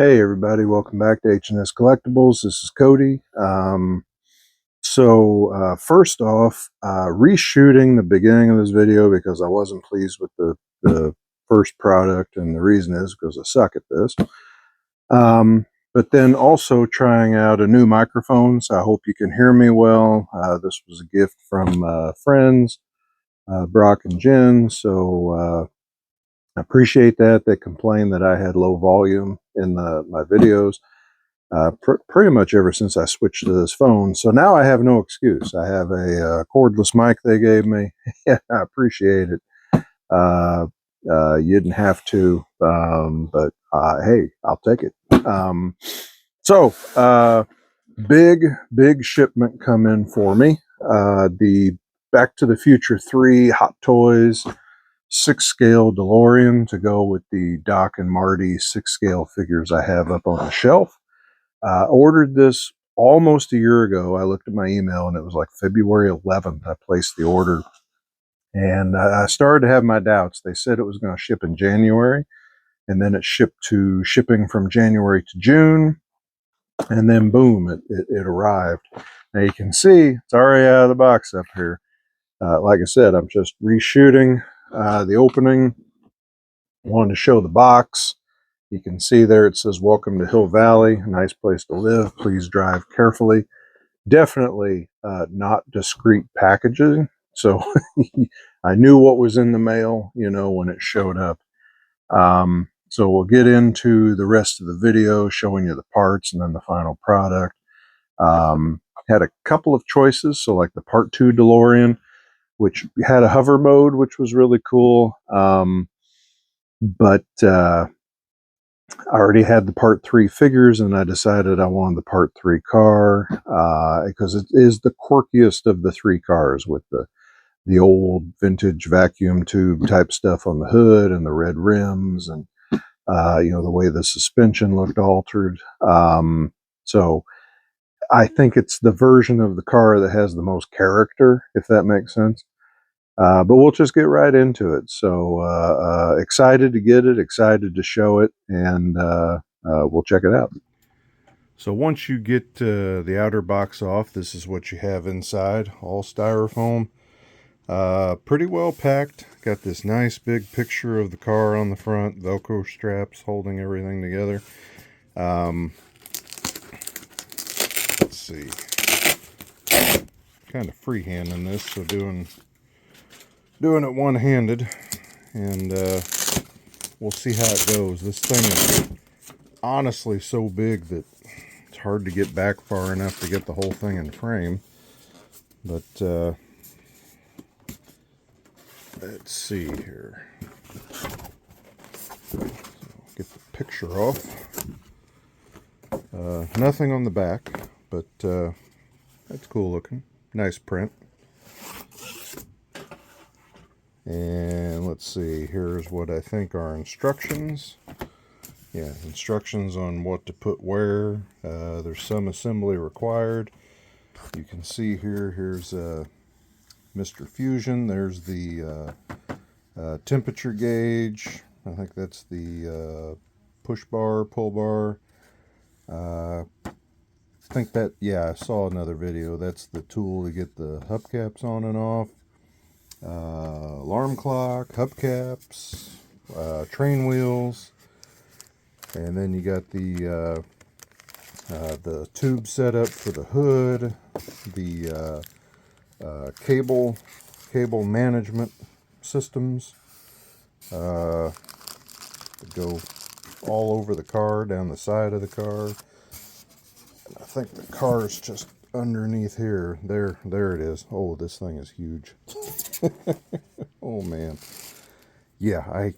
Hey everybody, welcome back to H&S Collectibles. This is Cody. First off, reshooting the beginning of this video because I wasn't pleased with the first product, and the reason is because I suck at this. But then also trying out a new microphone, so I hope you can hear me well. This was a gift from friends, Brock and Jen, so I appreciate that. They complained that I had low volume in my videos. Pretty much ever since I switched to this phone. So now I have no excuse. I have a cordless mic they gave me. Yeah, I appreciate it. You didn't have to, but hey, I'll take it. Big shipment come in for me. The Back to the Future 3 Hot Toys 6-scale DeLorean to go with the Doc and Marty 6-scale figures I have up on the shelf. Ordered this almost a year ago. I looked at my email and it was like February 11th. I placed the order, and I started to have my doubts. They said it was going to ship in January, and then it shipping from January to June, and then boom, it arrived. Now you can see it's already out of the box up here. Like I said, I'm just reshooting the opening. I wanted to show the box. You can see there it says, "Welcome to Hill Valley, a nice place to live. Please drive carefully." Definitely not discreet packaging. So I knew what was in the mail, when it showed up. So we'll get into the rest of the video, showing you the parts and then the final product. Had a couple of choices. So like the Part 2 DeLorean, which had a hover mode, which was really cool. But I already had the Part 3 figures, and I decided I wanted the Part 3 car because it is the quirkiest of the 3 cars, with the old vintage vacuum tube type stuff on the hood and the red rims, and the way the suspension looked altered. So I think it's the version of the car that has the most character, if that makes sense. But we'll just get right into it. So excited to get it, excited to show it, and we'll check it out. So once you get the outer box off, this is what you have inside, all styrofoam. Pretty well packed. Got this nice big picture of the car on the front, Velcro straps holding everything together. Let's see. Kind of freehanding this, so doing it one-handed, and we'll see how it goes. This thing is honestly so big that it's hard to get back far enough to get the whole thing in frame. But let's see here. So get the picture off. Nothing on the back, but that's cool looking. Nice print. And let's see, here's what I think are instructions. Yeah, instructions on what to put where. There's some assembly required. You can see here's Mr. Fusion. There's the temperature gauge. I think that's the push bar, pull bar. I think that, yeah, I saw another video. That's the tool to get the hubcaps on and off. Alarm clock, hubcaps, train wheels, and then you got the tube setup for the hood, the cable management systems that go all over the car, down the side of the car. And I think the car is just underneath here. There it is. Oh, this thing is huge. Oh man. Yeah, I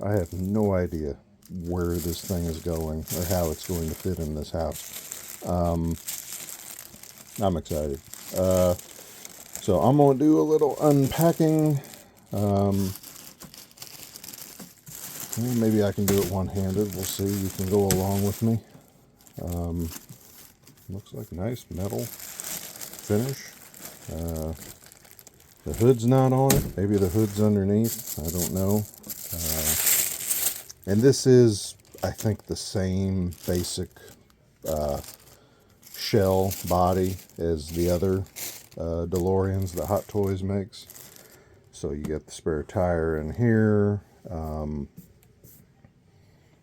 have no idea where this thing is going or how it's going to fit in this house. I'm excited. So I'm going to do a little unpacking. Maybe I can do it one-handed. We'll see. You can go along with me. Looks like nice metal finish. The hood's not on it. Maybe the hood's underneath. I don't know. And this is I think, the same basic shell body as the other DeLoreans that Hot Toys makes. So you got the spare tire in here,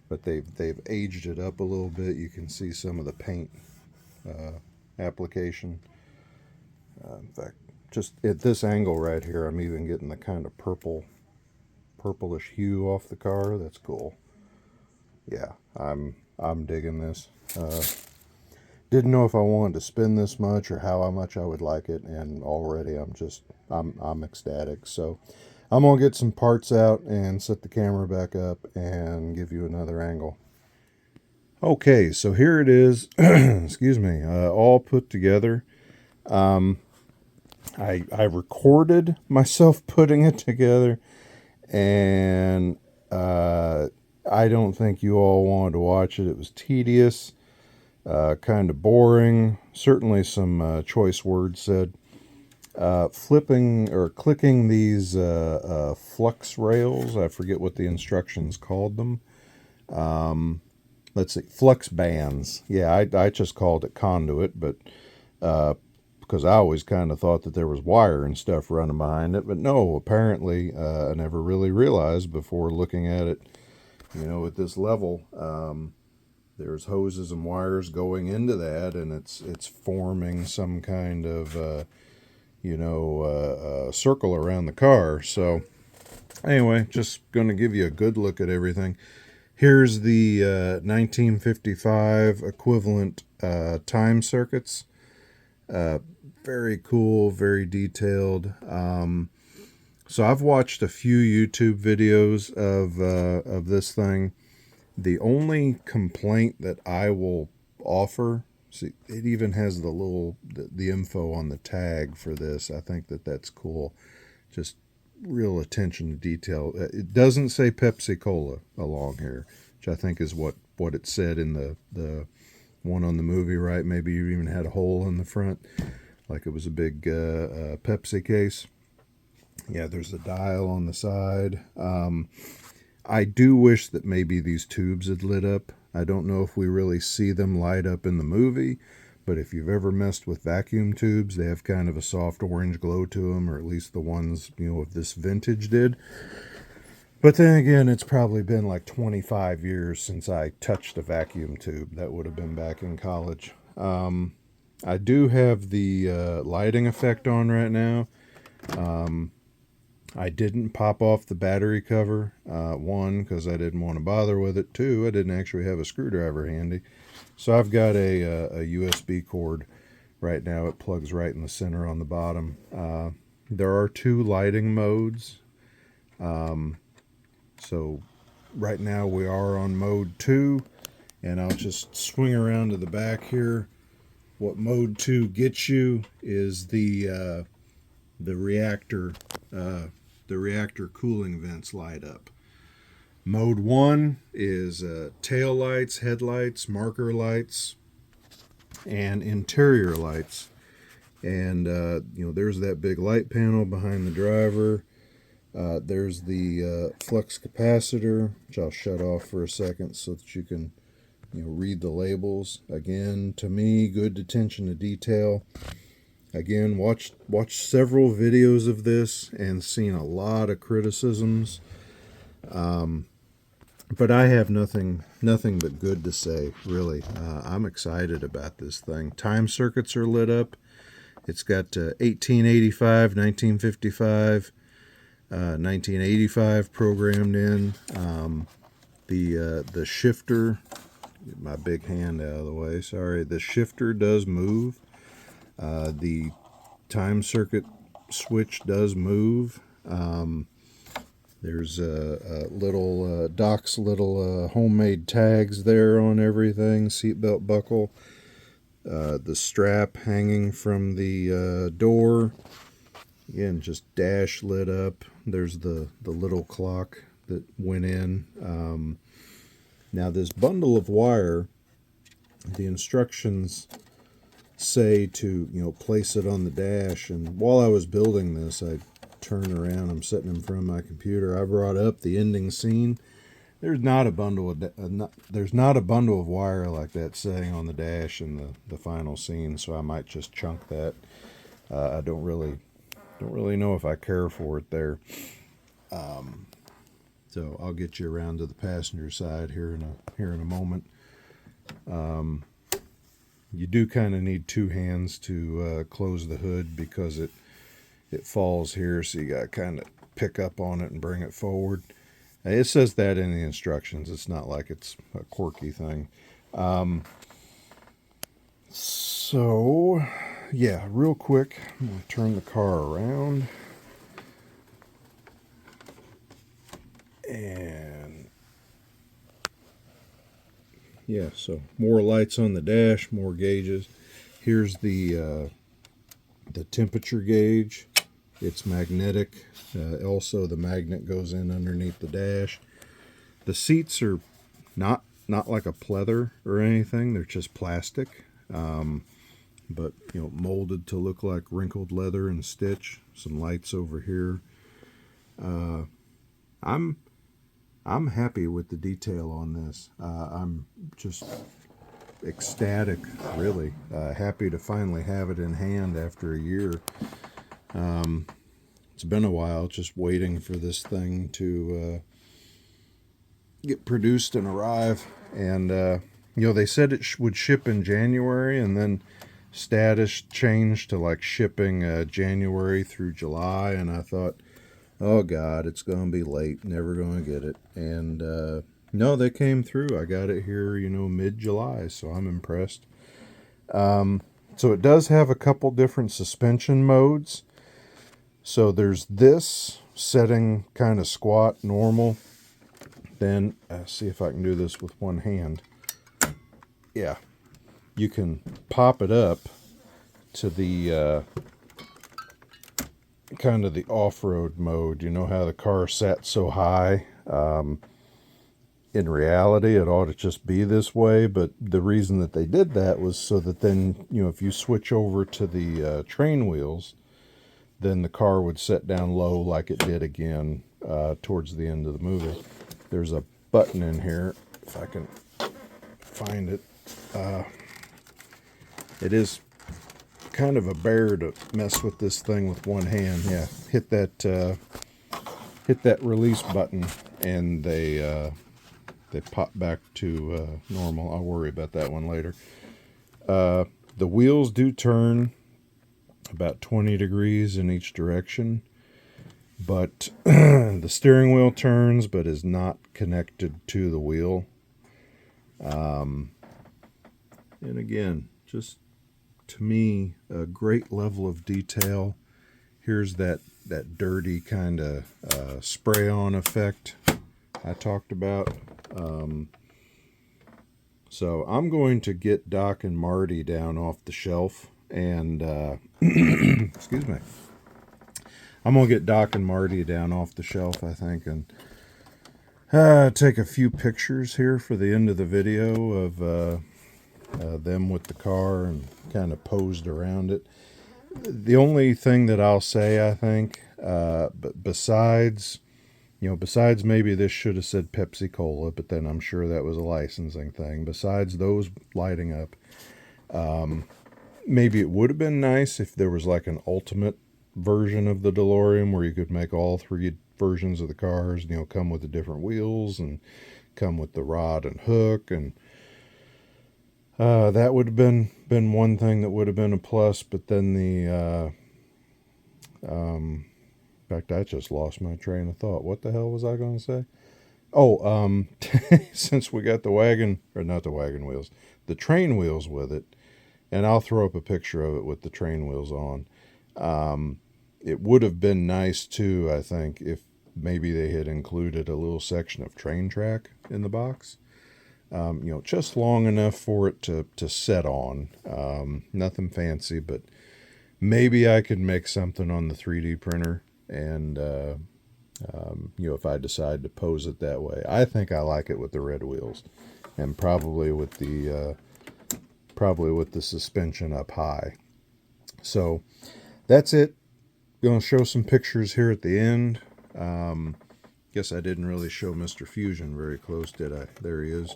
but they've aged it up a little bit. You can see some of the paint application. In fact, just at this angle right here, I'm even getting the kind of purplish hue off the car. That's cool. Yeah, I'm digging this. Didn't know if I wanted to spend this much or how much I would like it, and already I'm ecstatic. So I'm gonna get some parts out and set the camera back up and give you another angle. Okay, so here it is. Excuse me, all put together. I recorded myself putting it together, and I don't think you all wanted to watch it. It was tedious, kind of boring. Certainly some choice words said. Flipping or clicking these flux rails, I forget what the instructions called them. Let's see, flux bands. Yeah, I just called it conduit, but because I always kind of thought that there was wire and stuff running behind it, but no, apparently I never really realized before looking at it, at this level, there's hoses and wires going into that, and it's forming some kind of circle around the car. So anyway, just going to give you a good look at everything. Here's the 1955 equivalent time circuits. Very cool, very detailed. So I've watched a few YouTube videos of this thing. The only complaint that I will offer, see, it even has the info on the tag for this. I think that's cool. Just real attention to detail. It doesn't say Pepsi Cola along here, which I think is what it said in the one on the movie, right? Maybe you even had a hole in the front, like it was a big Pepsi case. Yeah, there's a dial on the side. I do wish that maybe these tubes had lit up. I don't know if we really see them light up in the movie, but if you've ever messed with vacuum tubes, they have kind of a soft orange glow to them, or at least the ones, of this vintage did. But then again, it's probably been like 25 years since I touched a vacuum tube. That would have been back in college. I do have the lighting effect on right now. I didn't pop off the battery cover. One, because I didn't want to bother with it. Two, I didn't actually have a screwdriver handy. So I've got a USB cord right now. It plugs right in the center on the bottom. There are two lighting modes. So right now we are on mode 2. And I'll just swing around to the back here. What mode 2 gets you is the reactor cooling vents light up. Mode 1 is tail lights, headlights, marker lights, and interior lights. And there's that big light panel behind the driver. There's the flux capacitor, which I'll shut off for a second so that you can read the labels. Again, to me, good attention to detail. Again, watched several videos of this and seen a lot of criticisms. But I have nothing but good to say, really. I'm excited about this thing. Time circuits are lit up. It's got 1885, 1955, 1985 programmed in. The shifter, get my big hand out of the way, sorry. The shifter does move. The time circuit switch does move. There's Doc's little homemade tags there on everything. Seatbelt buckle. The strap hanging from the door. Again, just dash lit up. There's the little clock that went in. Now this bundle of wire, the instructions say to place it on the dash, and while I was building this, I turned around, I'm sitting in front of my computer, I brought up the ending scene. There's not a bundle of there's not a bundle of wire like that sitting on the dash in the final scene, so I might just chunk that. I don't really know if I care for it there. So I'll get you around to the passenger side here in a moment. You do kind of need two hands to close the hood because it falls here, so you got to kind of pick up on it and bring it forward. It says that in the instructions. It's not like it's a quirky thing. So, yeah, real quick, I'm going to turn the car around. And, yeah, so more lights on the dash, more gauges. Here's the temperature gauge. It's magnetic. Also, the magnet goes in underneath the dash. The seats are not like a pleather or anything. They're just plastic, but molded to look like wrinkled leather and stitch. Some lights over here. I'm happy with the detail on this. I'm just ecstatic, really. Happy to finally have it in hand after a year. It's been a while just waiting for this thing to get produced and arrive. And, they said it would ship in January, and then status changed to like shipping January through July. And I thought, oh God, it's going to be late. Never going to get it. And no, they came through. I got it here, mid-July, so I'm impressed. So it does have a couple different suspension modes. So there's this setting kind of squat, normal. Then, see if I can do this with one hand. Yeah. You can pop it up to the kind of the off-road mode. You know how the car sat so high? In reality, it ought to just be this way, but the reason that they did that was so that then, if you switch over to the train wheels, then the car would set down low like it did again towards the end of the movie. There's a button in here, if I can find it. It is kind of a bear to mess with this thing with one hand. Yeah, hit that release button, and they pop back to normal. I'll worry about that one later. The wheels do turn about 20 degrees in each direction, but the steering wheel turns but is not connected to the wheel. And again, just to me, a great level of detail. Here's that dirty kind of spray-on effect I talked about. So I'm going to get Doc and Marty down off the shelf and excuse me. I'm going to get Doc and Marty down off the shelf, I think, and take a few pictures here for the end of the video of them with the car and kind of posed around it. The only thing that I'll say, I think, but besides maybe this should have said Pepsi Cola, but then I'm sure that was a licensing thing. Besides those lighting up, maybe it would have been nice if there was like an ultimate version of the DeLorean where you could make all three versions of the cars, come with the different wheels and come with the rod and hook, and that would have been one thing that would have been a plus. But then in fact, I just lost my train of thought. What the hell was I going to say? Oh, since we got not the wagon wheels, the train wheels with it, and I'll throw up a picture of it with the train wheels on. It would have been nice too, I think, if maybe they had included a little section of train track in the box. Just long enough for it to set on. Nothing fancy, but maybe I could make something on the 3D printer, and if I decide to pose it that way. I think I like it with the red wheels, and probably with the suspension up high. So that's it. Going to show some pictures here at the end. Guess I didn't really show Mr. Fusion very close, did I? There he is.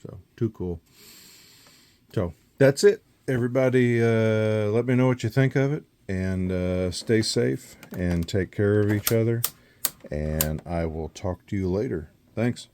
So, too cool. So, that's it. Everybody, let me know what you think of it. And stay safe and take care of each other. And I will talk to you later. Thanks.